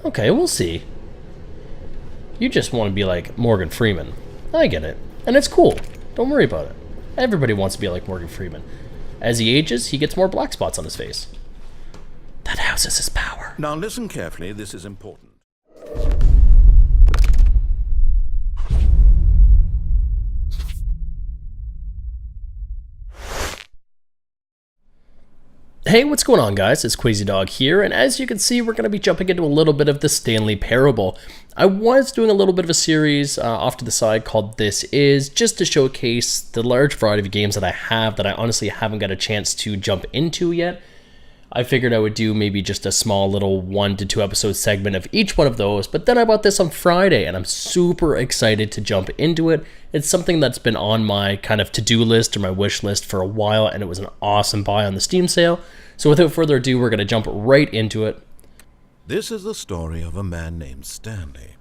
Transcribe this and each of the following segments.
Okay, we'll see. You just want to be like Morgan Freeman. I get it. And it's cool. Don't worry about it. Everybody wants to be like Morgan Freeman. As he ages, he gets more black spots on his face. That houses his power. Now listen carefully, this is important. Hey, what's going on, guys? It's Qwazy Dog here, and as you can see, we're going to be jumping into a little bit of the Stanley Parable. I was doing a little bit of a series off to the side called This Is, just to showcase the large variety of games that I have that I honestly haven't got a chance to jump into yet. I figured I would do maybe just a small little 1 to 2 episode segment of each one of those, but then I bought this on Friday, and I'm super excited to jump into it. It's something that's been on my kind of to-do list or my wish list for a while, and it was an awesome buy on the Steam sale. So without further ado, we're going to jump right into it. This is the story of a man named Stanley.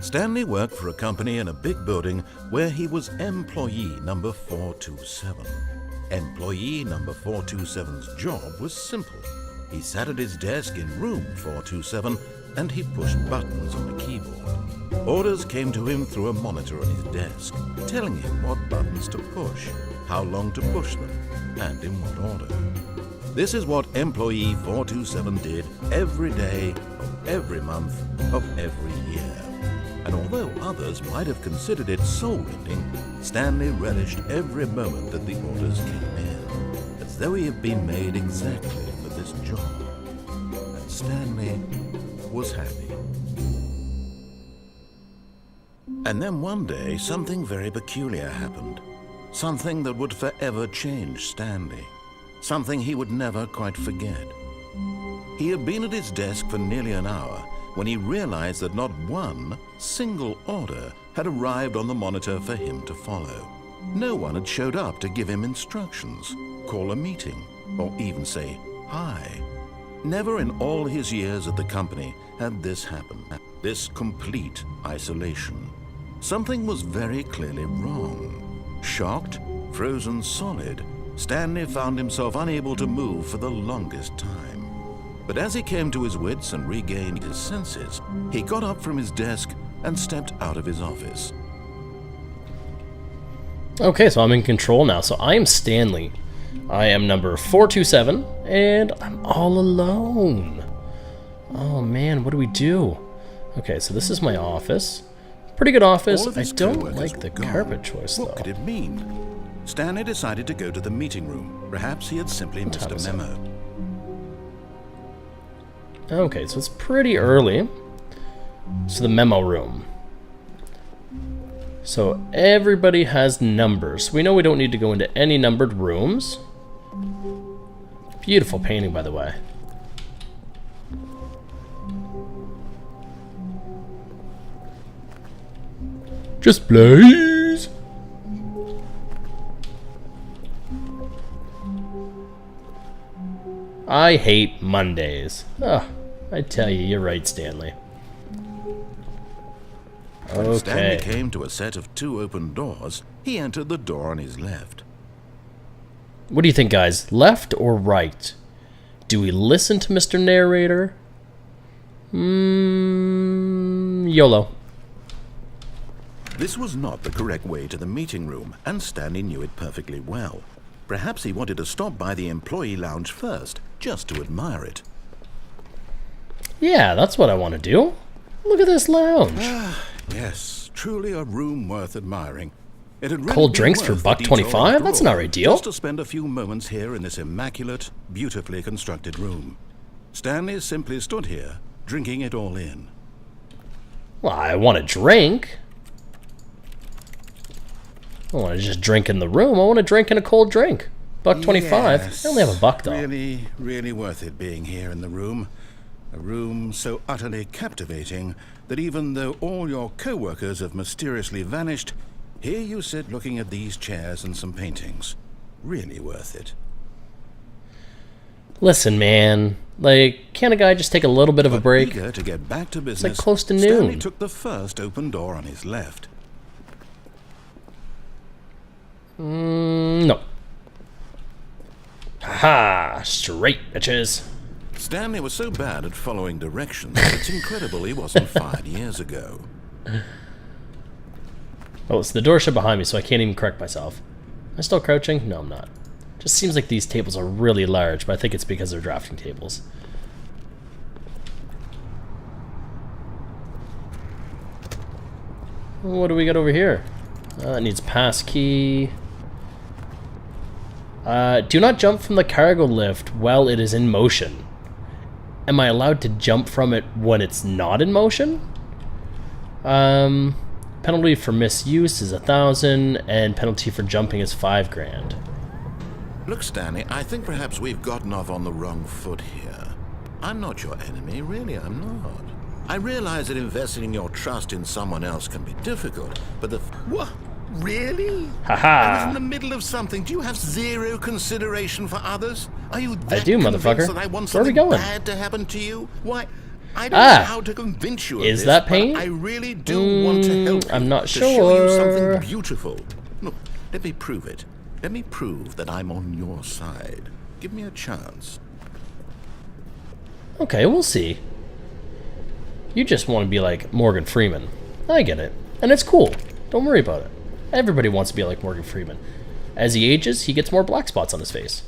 Stanley worked for a company in a big building where he was employee number 427. Employee number 427's job was simple. He sat at his desk in room 427 and he pushed buttons on the keyboard. Orders came to him through a monitor on his desk, telling him what buttons to push, how long to push them, and in what order. This is what employee 427 did every day of every month of every year. And although others might have considered it soul-rending, Stanley relished every moment that the orders came in, as though he had been made exactly for this job. And Stanley was happy. And then one day, something very peculiar happened. Something that would forever change Stanley. Something he would never quite forget. He had been at his desk for nearly an hour when he realized that not one single order had arrived on the monitor for him to follow. No one had showed up to give him instructions, call a meeting, or even say hi. Never in all his years at the company had this happen, this complete isolation. Something was very clearly wrong. Shocked, frozen solid, Stanley found himself unable to move for the longest time. But as he came to his wits and regained his senses, he got up from his desk and stepped out of his office. Okay, so I'm in control now. So I am Stanley. I am number 427, and I'm all alone. Oh man, what do we do? Okay, so this is my office. Pretty good office. I don't like the carpet choice, though. What could it mean? Stanley decided to go to the meeting room. Perhaps he had simply missed a memo. Okay, so it's pretty early. So the memo room. So everybody has numbers. We know we don't need to go into any numbered rooms. Beautiful painting, by the way. Just please. I hate Mondays. Oh, I tell you, you're right, Stanley. When Stanley came to a set of 2 open doors, he entered the door on his left. What do you think, guys? Left or right? Do we listen to Mr. Narrator? YOLO. This was not the correct way to the meeting room, and Stanley knew it perfectly well. Perhaps he wanted to stop by the employee lounge first, just to admire it. Yeah, that's what I want to do. Look at this lounge. Yes, truly a room worth admiring. It had really Cold drinks for $1.25? That's an alright deal. Just to spend a few moments here in this immaculate, beautifully constructed room. Stanley simply stood here, drinking it all in. Well, I want a drink. I don't want to just drink in the room. I want to drink in a cold drink. $1.25. Yes, I only have $1 though. Really, really worth it being here in the room. A room so utterly captivating that even though all your co-workers have mysteriously vanished, here you sit looking at these chairs and some paintings. Really worth it. Listen, man. Like, can't a guy just take a little bit of a break? Eager to get back to business, it's like close to noon. Stanley took the first open door on his left. No. Haha, straight, bitches. Stanley was so bad at following directions, it's incredible he wasn't fired years ago. Oh, it's the door shut behind me, so I can't even correct myself. Am I still crouching? No, I'm not. Just seems like these tables are really large, but I think it's because they're drafting tables. What do we got over here? It needs pass key. Do not jump from the cargo lift while it is in motion. Am I allowed to jump from it when it's not in motion? Penalty for misuse is 1,000, and penalty for jumping is 5 grand. Look, Stanley, I think perhaps we've gotten off on the wrong foot here. I'm not your enemy, really, I'm not. I realize that investing your trust in someone else can be difficult, but What? Really? Haha. I was in the middle of something. Do you have zero consideration for others? Are you that I do, motherfucker. that I want Where are we something going? bad to happen to you? Why? I don't know how to convince you of Is this, that pain? but I really do want to help you. I'm not to show you sure. something beautiful. Look, let me prove it. Let me prove that I'm on your side. Give me a chance. Okay, we'll see. You just want to be like Morgan Freeman. I get it. And it's cool. Don't worry about it. Everybody wants to be like Morgan Freeman. As he ages, he gets more black spots on his face.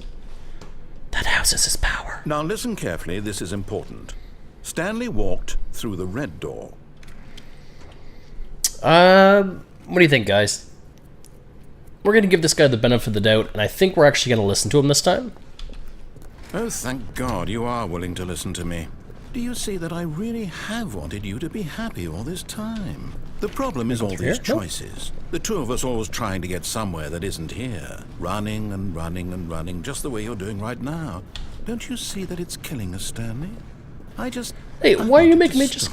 That houses his power. Now listen carefully, this is important. Stanley walked through the red door. What do you think, guys? We're going to give this guy the benefit of the doubt, and I think we're actually going to listen to him this time. Oh, thank God you are willing to listen to me. Do you see that I really have wanted you to be happy all this time? The problem is all these choices. The two of us always trying to get somewhere that isn't here. Running and running and running, just the way you're doing right now. Don't you see that it's killing us, Stanley? Hey, why are you making me just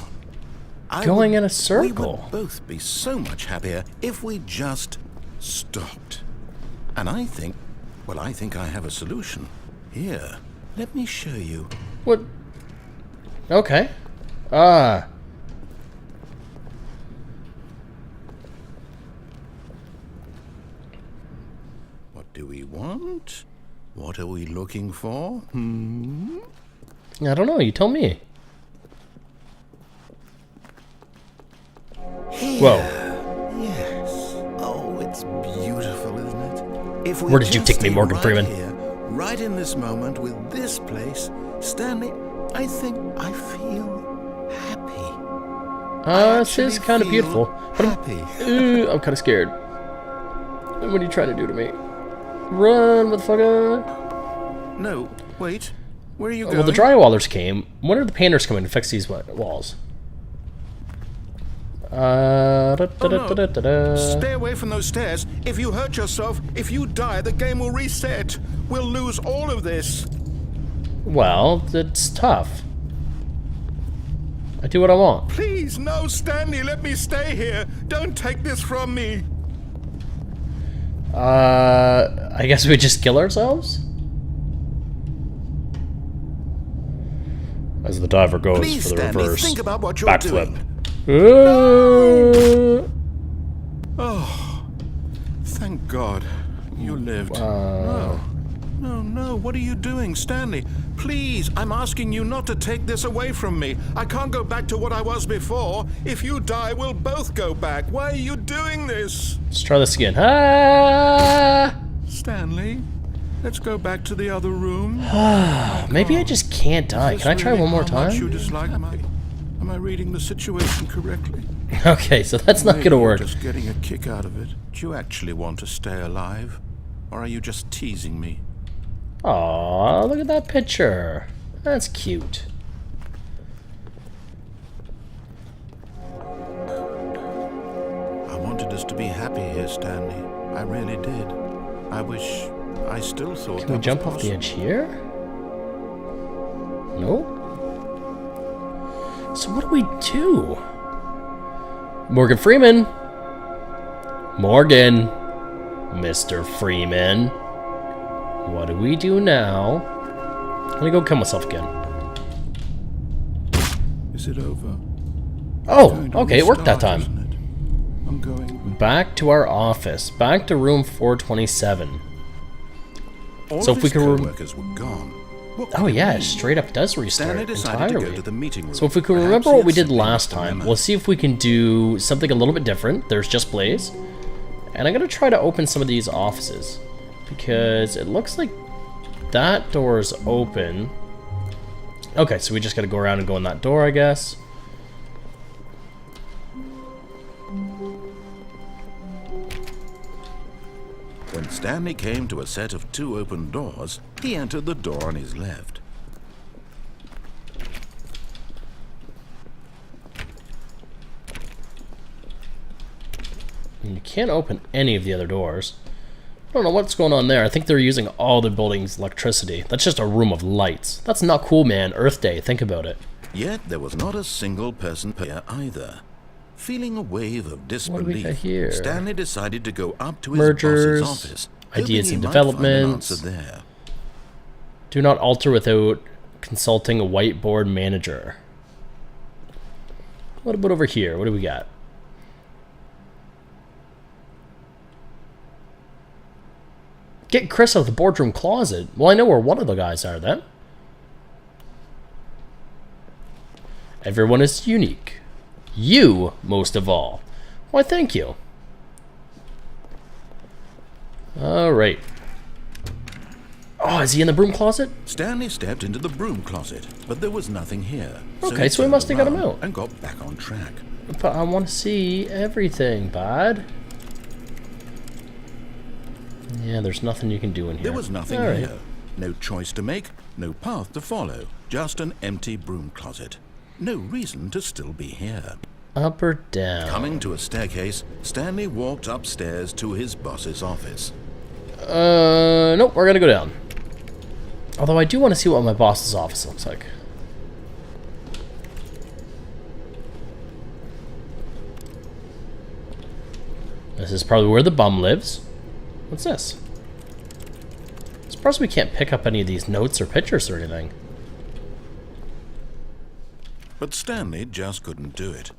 going in a circle? We would both be so much happier if we just stopped. And I think I have a solution. Here, let me show you. What? Okay. What do we want? What are we looking for? I don't know, you tell me. Whoa. Yes. Oh, it's beautiful, isn't it? If we Where did you just take me, stay Morgan right Freeman? Here, right in this moment with this place, Stanley, I think I feel happy. This is kind of beautiful. But I'm kind of scared. What are you trying to do to me? Run, motherfucker! No, wait. Where are you going? Well, the drywallers came. When are the painters coming to fix these walls? Stay away from those stairs. If you hurt yourself, if you die, the game will reset. We'll lose all of this. Well, it's tough. I do what I want. Please, no, Stanley, let me stay here. Don't take this from me. I guess we just kill ourselves? As the diver goes Please, for the Stanley, reverse think about what you're backflip. doing. Oh, thank God you lived. No, what are you doing, Stanley? Please, I'm asking you not to take this away from me. I can't go back to what I was before. If you die, we'll both go back. Why are you doing this? Let's try this again. Ah! Stanley, let's go back to the other room. Maybe I just can't die. Can I try one more How much you time? dislike me? Am I reading the situation correctly? Okay, so that's not Maybe gonna you're work. just getting a kick out of it. Do you actually want to stay alive? Or are you just teasing me? Aw, look at that picture. That's cute. I wanted us to be happy here, Stanley. I really did. I wish I still thought Can we jump off the edge here? Nope. So what do we do? Morgan Freeman. Morgan. Mr. Freeman. What do we do now? Let me go kill myself again. Is it over? Oh, okay, it worked that time. Isn't it? I'm going. Back to our office. Back to room 427. All So of if we his can co-workers were gone. Oh yeah, it straight up does restart Stanley decided to entirely. go to the meeting room. So if we can Perhaps remember he what had we did something last to time, remember. we'll see if we can do something a little bit different. There's just Blaze. And I'm going to try to open some of these offices. Because it looks like that door is open. Okay, so we just got to go around and go in that door, I guess. When Stanley came to a set of 2 open doors, he entered the door on his left. And you can't open any of the other doors. I don't know what's going on there. I think they're using all the building's electricity. That's just a room of lights. That's not cool, man. Earth Day, think about it. Yet there was not a single person here either. Feeling a wave of disbelief, here? Stanley decided to go up to his Mergers, boss's office, ideas hoping and he might find an developments. answer there. Do not alter without consulting a whiteboard manager. What about over here? What do we got? Get Chris out of the boardroom closet. Well, I know where one of the guys are then. Everyone is unique. You, most of all. Why, thank you. Alright. Oh, is he in the broom closet? Stanley stepped into the broom closet, but there was nothing here. Okay, he so we turned must have got him around out. and got back on track. But I want to see everything, bud. Yeah, there's nothing you can do in here. There was nothing All right. here. No choice to make, no path to follow. Just an empty broom closet. No reason to still be here. Up or down? Coming to a staircase, Stanley walked upstairs to his boss's office. Nope, we're gonna go down. Although I do want to see what my boss's office looks like. This is probably where the bum lives. What's this? I'm surprised we can't pick up any of these notes or pictures or anything. But Stanley just couldn't do it.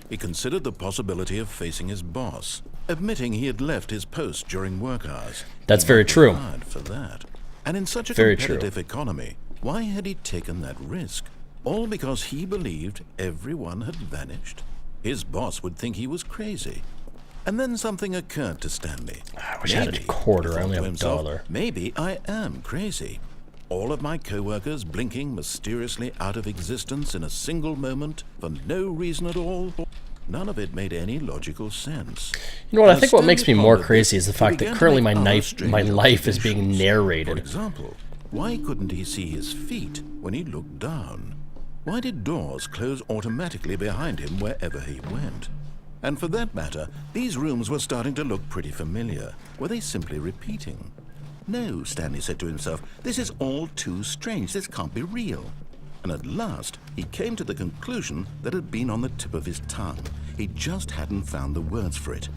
He considered the possibility of facing his boss, admitting he had left his post during work hours. That's He very might be true. fired for that. And in such a Very true. competitive economy, why had he taken that risk? All because he believed everyone had vanished? His boss would think he was crazy. And then something occurred to Stanley. I wish I had a quarter. I only have a dollar. Maybe I am crazy. All of my co-workers blinking mysteriously out of existence in a single moment for no reason at all. None of it made any logical sense. You know what? I As think what makes me Stanley more followed crazy this, is the he fact that began to currently make my other strange life is being observations. For narrated. example, why couldn't he see his feet when he looked down? Why did doors close automatically behind him wherever he went? And for that matter, these rooms were starting to look pretty familiar. Were they simply repeating? No, Stanley said to himself, this is all too strange. This can't be real. And at last, he came to the conclusion that had been on the tip of his tongue. He just hadn't found the words for it.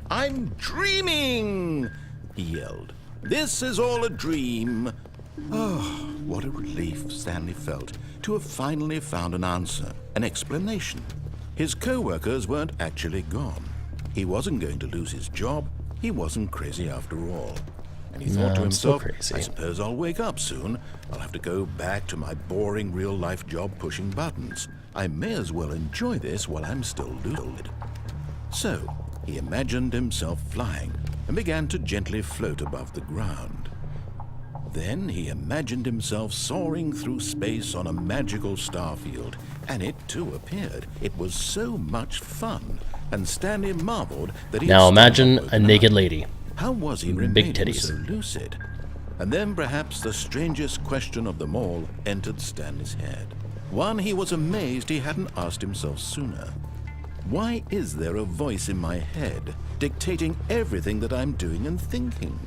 I'm dreaming, he yelled. This is all a dream. Oh, what a relief Stanley felt to have finally found an answer, an explanation. His co-workers weren't actually gone. He wasn't going to lose his job. He wasn't crazy after all. And he thought to I'm still himself, crazy. I suppose I'll wake up soon. I'll have to go back to my boring real-life job pushing buttons. I may as well enjoy this while I'm still lucid. So, he imagined himself flying and began to gently float above the ground. Then he imagined himself soaring through space on a magical starfield, and it too appeared. It was so much fun, and Stanley marveled that he Now had imagine still a woken naked up. lady. How was he Big remaining titties. so lucid? And then perhaps the strangest question of them all entered Stanley's head. One he was amazed he hadn't asked himself sooner. Why is there a voice in my head dictating everything that I'm doing and thinking?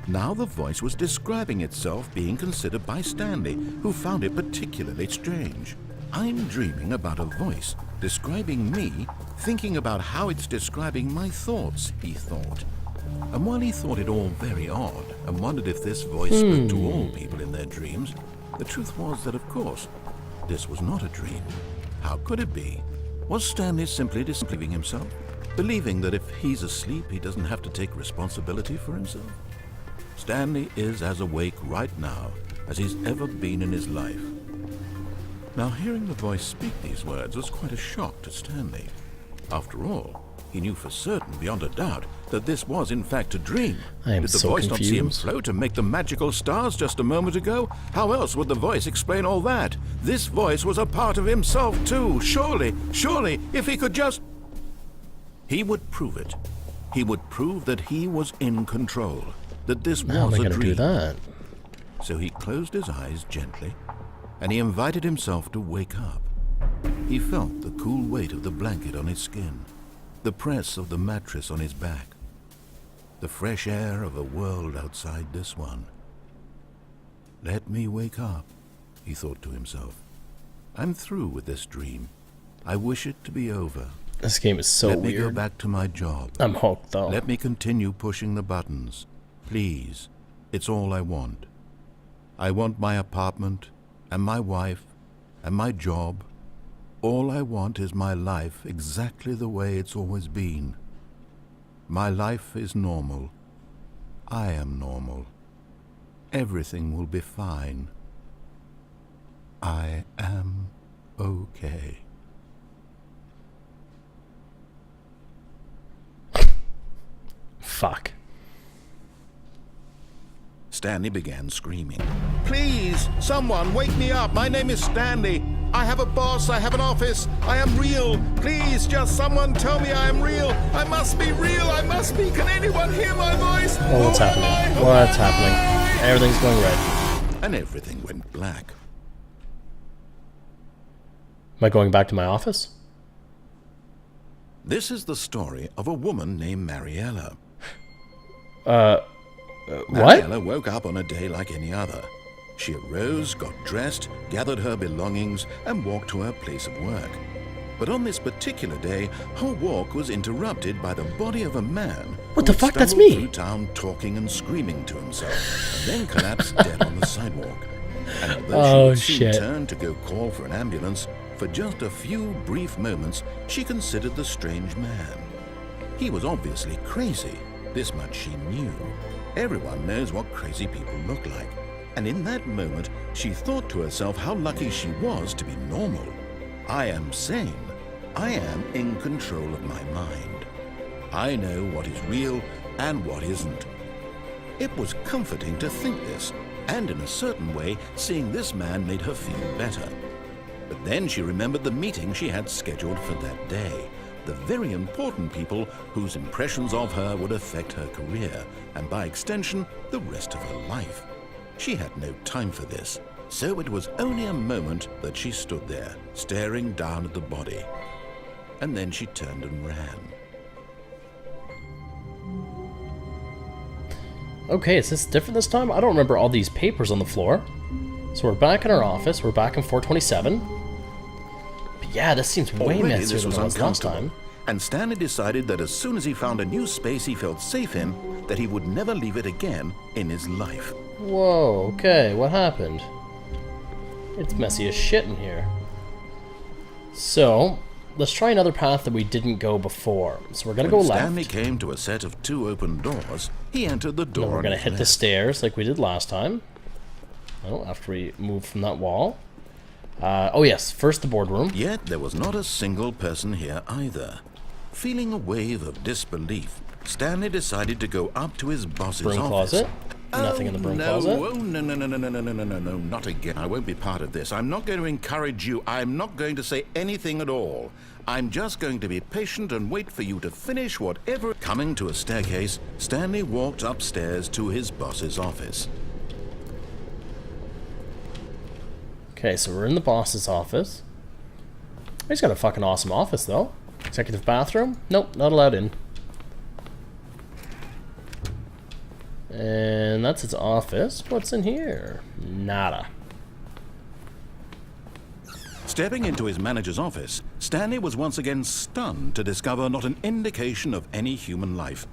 Now the voice was describing itself being considered by Stanley, who found it particularly strange. I'm dreaming about a voice describing me, thinking about how it's describing my thoughts, he thought. And while he thought it all very odd and wondered if this voice spoke to all people in their dreams, the truth was that, of course, this was not a dream. How could it be? Was Stanley simply deceiving himself, believing that if he's asleep, he doesn't have to take responsibility for himself? Stanley is as awake right now as he's ever been in his life. Now, hearing the voice speak these words was quite a shock to Stanley. After all, he knew for certain, beyond a doubt, that this was in fact a dream. I am Did the so voice confused. not see him float and make the magical stars just a moment ago? How else would the voice explain all that? This voice was a part of himself too. Surely, if he could just... He would prove it. He would prove that he was in control, that this How am was I a going to dream. do that? So he closed his eyes gently, and he invited himself to wake up. He felt the cool weight of the blanket on his skin, the press of the mattress on his back, the fresh air of a world outside this one. Let me wake up, he thought to himself. I'm through with this dream. I wish it to be over. This game is so Let me go weird. back to my job. I'm hooked though. Let me continue pushing the buttons. Please, it's all I want. I want my apartment, and my wife, and my job. All I want is my life exactly the way it's always been. My life is normal. I am normal. Everything will be fine. I am okay. Fuck. Stanley began screaming. Please, someone, wake me up. My name is Stanley. I have a boss. I have an office. I am real. Please, just someone tell me I am real. I must be real. I must be. Can anyone hear my voice? Oh, what's happening? What's happening? Everything's going red. And everything went black. Am I going back to my office? This is the story of a woman named Mariella. What? Mariella woke up on a day like any other. She arose, got dressed, gathered her belongings, and walked to her place of work. But on this particular day, her walk was interrupted by the body of a man. What who the had fuck? That's stumbled me. through town talking and screaming to himself, and then collapsed dead on the sidewalk. And although Oh, she would soon shit. turn to go call for an ambulance, for just a few brief moments, she considered the strange man. He was obviously crazy. This much she knew. Everyone knows what crazy people look like. And in that moment, she thought to herself how lucky she was to be normal. I am sane. I am in control of my mind. I know what is real and what isn't. It was comforting to think this, and in a certain way, seeing this man made her feel better. But then she remembered the meeting she had scheduled for that day. The very important people whose impressions of her would affect her career, and by extension, the rest of her life. She had no time for this, so it was only a moment that she stood there, staring down at the body. And then she turned and ran. Okay, is this different this time? I don't remember all these papers on the floor. So we're back in our office. We're back in 427. But yeah, this seems way Already messier this than was it was last uncomfortable, time. and Stanley decided that as soon as he found a new space he felt safe in, that he would never leave it again in his life. Whoa, okay, what happened? It's messy as shit in here. So, let's try another path that we didn't go before. So we're gonna go When left. Stanley came to a set of two open doors, he entered the door. Then we're on gonna his hit the left. stairs like we did last time. Oh, after we move from that wall. Oh yes, first the boardroom. Yet there was not a single person here either. Feeling a wave of disbelief, Stanley decided to go up to his boss's Broom office. closet. Nothing in the broom closet. Oh, no, not again. I won't be part of this. I'm not going to encourage you. I'm not going to say anything at all. I'm just going to be patient and wait for you to finish whatever... Coming to a staircase, Stanley walked upstairs to his boss's office. Okay, so we're in the boss's office. He's got a fucking awesome office, though. Executive bathroom? Nope, not allowed in. And that's its office. What's in here? Nada. Stepping into his manager's office, Stanley was once again stunned to discover not an indication of any human life.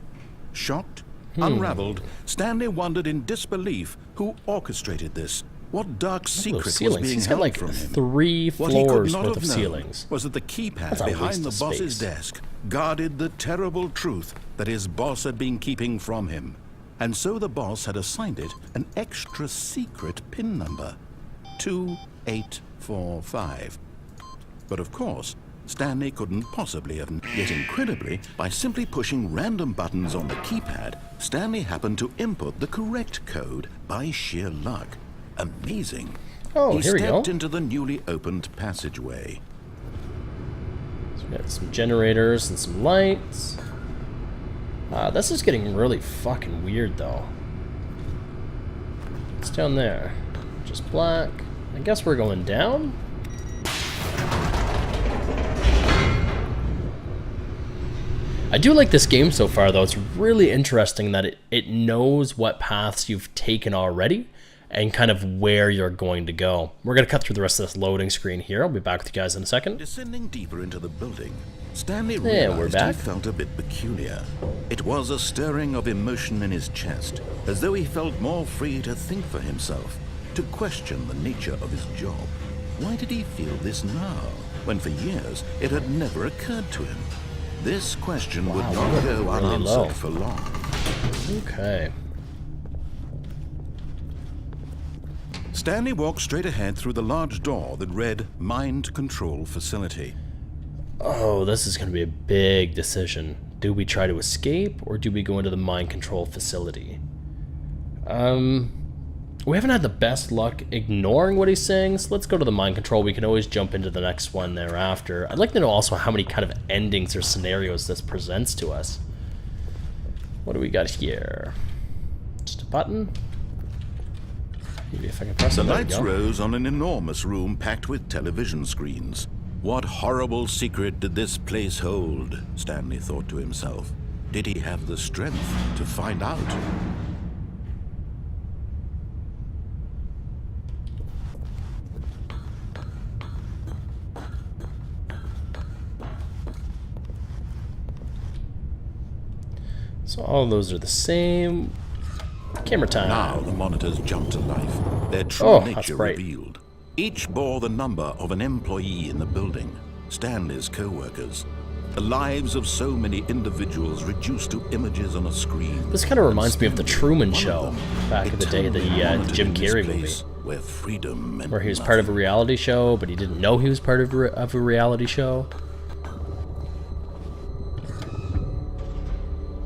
Shocked, unraveled, Stanley wondered in disbelief who orchestrated this. What dark secret was ceilings. being He's got held like from him? 3 What he could floors not worth have of known ceilings. was that the keypad That's a waste behind the of boss's space. desk guarded the terrible truth that his boss had been keeping from him. and so the boss had assigned it an extra secret PIN number, 2845. But of course, Stanley couldn't possibly have. Yet incredibly, by simply pushing random buttons on the keypad, Stanley happened to input the correct code by sheer luck. Amazing. Oh, he here we go. stepped into the newly opened passageway. So we got some generators and some lights. This is getting really fucking weird, though. What's down there? Just black. I guess we're going down? I do like this game so far, though. It's really interesting that it knows what paths you've taken already and kind of where you're going to go. We're going to cut through the rest of this loading screen here. I'll be back with you guys in a second. Descending deeper into the building, Stanley Yeah, we're realized back. he felt a bit peculiar. It was a stirring of emotion in his chest, as though he felt more free to think for himself, to question the nature of his job. Why did he feel this now, when for years it had never occurred to him? This question would Wow, not we're go really unanswered low. for long. Okay. Stanley walked straight ahead through the large door that read Mind Control Facility. Oh, this is going to be a big decision. Do we try to escape, or do we go into the mind control facility? We haven't had the best luck ignoring what he's saying, so let's go to the mind control. We can always jump into the next one thereafter. I'd like to know also how many kind of endings or scenarios this presents to us. What do we got here? Just a button? Maybe if I can press The it. There we lights go. rose on an enormous room packed with television screens. What horrible secret did this place hold? Stanley thought to himself. Did he have the strength to find out? So all of those are the same. Camera time. Now the monitors jumped to life, their true Oh, that's nature bright. revealed. Each bore the number of an employee in the building, Stanley's co-workers. The lives of so many individuals reduced to images on a screen. This kind of reminds me of the Truman One of Show them, back in the day, the eternally monitored Jim in this Carrey place movie, where freedom meant where he was part of a nothing. reality show, but he didn't know he was part of a reality show.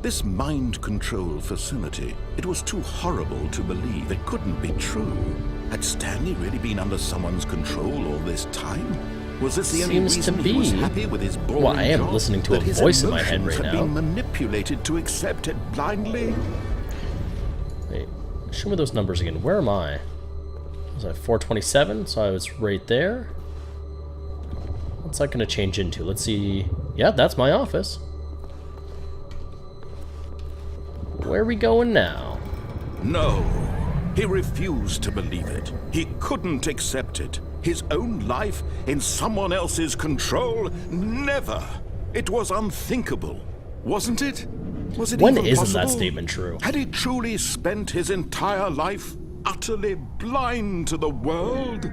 This mind control facility, it was too horrible to believe. It couldn't be true. Had Stanley really been under someone's control all this time? Was this the only Seems to reason he was be. happy with his boring Well, I am job? listening to a That his voice in my head emotions right had now. been manipulated to accept it blindly? Wait, show me those numbers again. Where am I? Was I 427? So I was right there. What's that going to change into? Let's see. Yeah, that's my office. Where are we going now? No. He refused to believe it. He couldn't accept it. His own life in someone else's control? Never. It was unthinkable, wasn't it? Was it When even isn't possible? that statement true? Had he truly spent his entire life utterly blind to the world?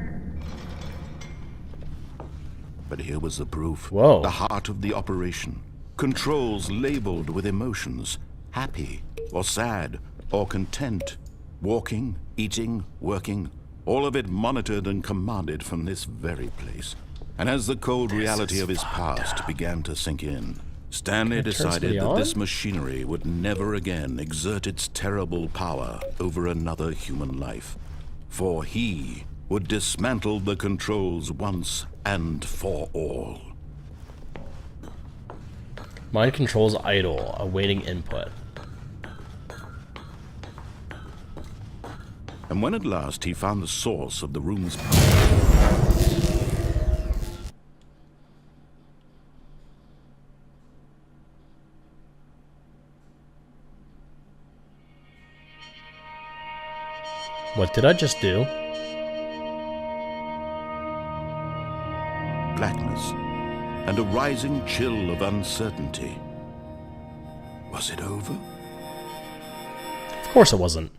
But here was the proof. Whoa. The heart of the operation. Controls labeled with emotions. Happy, or sad, or content. Walking, eating, working. All of it monitored and commanded from this very place. And as the cold reality of his past began to sink in, Stanley Can I turn decided somebody that on? this machinery would never again exert its terrible power over another human life. For he would dismantle the controls once and for all. Mind control's idle, awaiting input. And when at last he found the source of the room's power, What did I just do? blackness and a rising chill of uncertainty. Was it over? Of course it wasn't.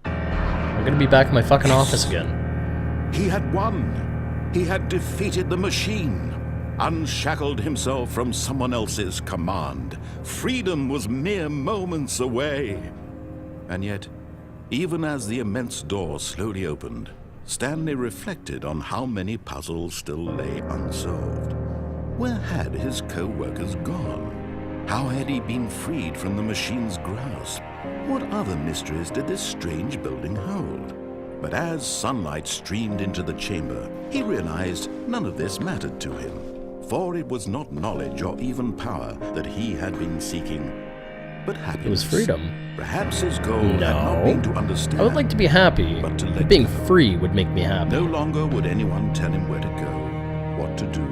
I'm gonna be back in my fucking office again. He had won. He had defeated the machine, unshackled himself from someone else's command. Freedom was mere moments away. And yet, even as the immense door slowly opened, Stanley reflected on how many puzzles still lay unsolved. Where had his co-workers gone? How had he been freed from the machine's grasp? What other mysteries did this strange building hold? But as sunlight streamed into the chamber, he realized none of this mattered to him, for it was not knowledge or even power that he had been seeking, but happiness. It was freedom. Perhaps his goal had not been to understand. I would like to be happy, but to but being free would make me happy. No longer would anyone tell him where to go, what to do,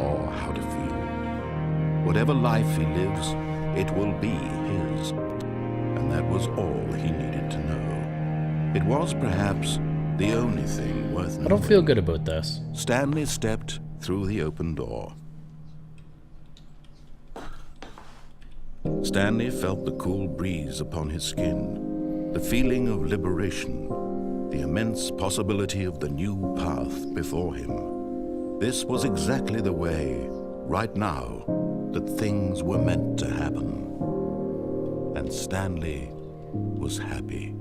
or how to feel. Whatever life he lives, it will be his. And that was all he needed to know. It was perhaps the only thing worth knowing. I don't feel good about this. Stanley stepped through the open door. Stanley felt the cool breeze upon his skin, the feeling of liberation, the immense possibility of the new path before him. This was exactly the way, right now, that things were meant to happen. And Stanley was happy.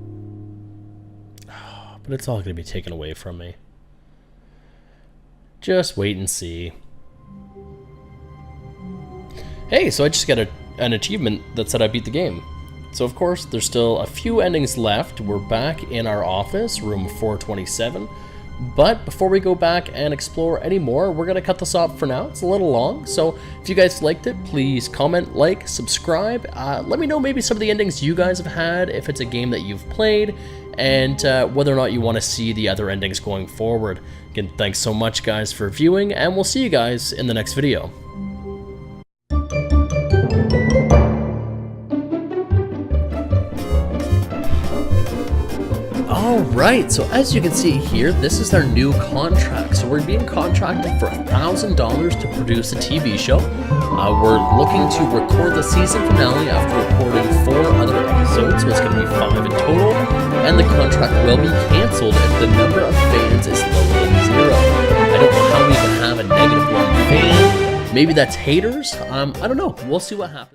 But it's all going to be taken away from me. Just wait and see. Hey, so I just got an achievement that said I beat the game. So of course, there's still a few endings left. We're back in our office, room 427. But before we go back and explore any more, we're going to cut this off for now. It's a little long, so if you guys liked it, please comment, like, subscribe. Let me know maybe some of the endings you guys have had, if it's a game that you've played, and whether or not you want to see the other endings going forward. Again, thanks so much, guys, for viewing, and we'll see you guys in the next video. Alright, so as you can see here, this is our new contract. So we're being contracted for $1,000 to produce a TV show. We're looking to record the season finale after recording 4 other episodes, so it's going to be 5 in total. And the contract will be cancelled if the number of fans is lower than 0. I don't know how we can have a -1 fan. Maybe that's haters. I don't know. We'll see what happens.